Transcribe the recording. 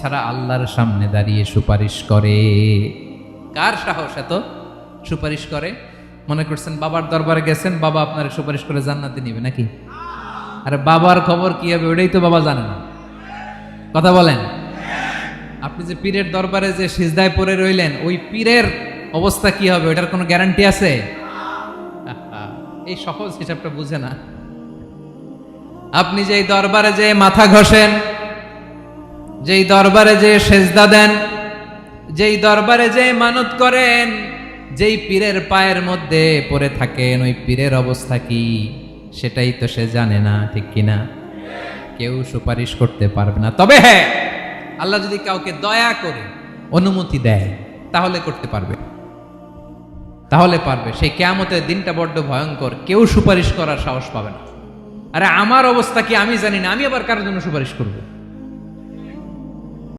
ছাড়া আল্লাহর সামনে দাঁড়িয়ে সুপারিশ করে। কার সাহস এত সুপারিশ করে? মনে করছেন বাবার দরবারে গেছেন, বাবা আপনার সুপারিশ করে জান্নাতে নিবে নাকি? আরে বাবার খবর কি হবে ওটাই তো বাবা জানে না। কথা বলেন। আপনি যে পীরের দরবারে যে সিজদায় পড়ে রইলেন, ওই পীরের অবস্থা কি হবে ওটার কোনো গ্যারান্টি আছে? এই সহজ হিসাবটা বুঝে না। আপনি যেই দরবারে যে মাথা ঘষেন, যেই দরবারে যে সেজদা দেন, যেই দরবারে যে মানত করেন, যেই পীরের পায়ের মধ্যে পড়ে থাকেন, ওই পীরের অবস্থা কি সেটাই তো সে জানে না, ঠিক কিনা? কেউ সুপারিশ করতে পারবে না। তবে হ্যাঁ, আল্লাহ যদি কাউকে দয়া করে অনুমতি দেয় তাহলে করতে পারবে, তাহলে পারবে। সেই কিয়ামতের দিনটা বড্ড ভয়ঙ্কর, কেউ সুপারিশ করার সাহস পাবে না। আরে আমার অবস্থা কি আমি জানি না, আমি আবার কারোর জন্য সুপারিশ করবো?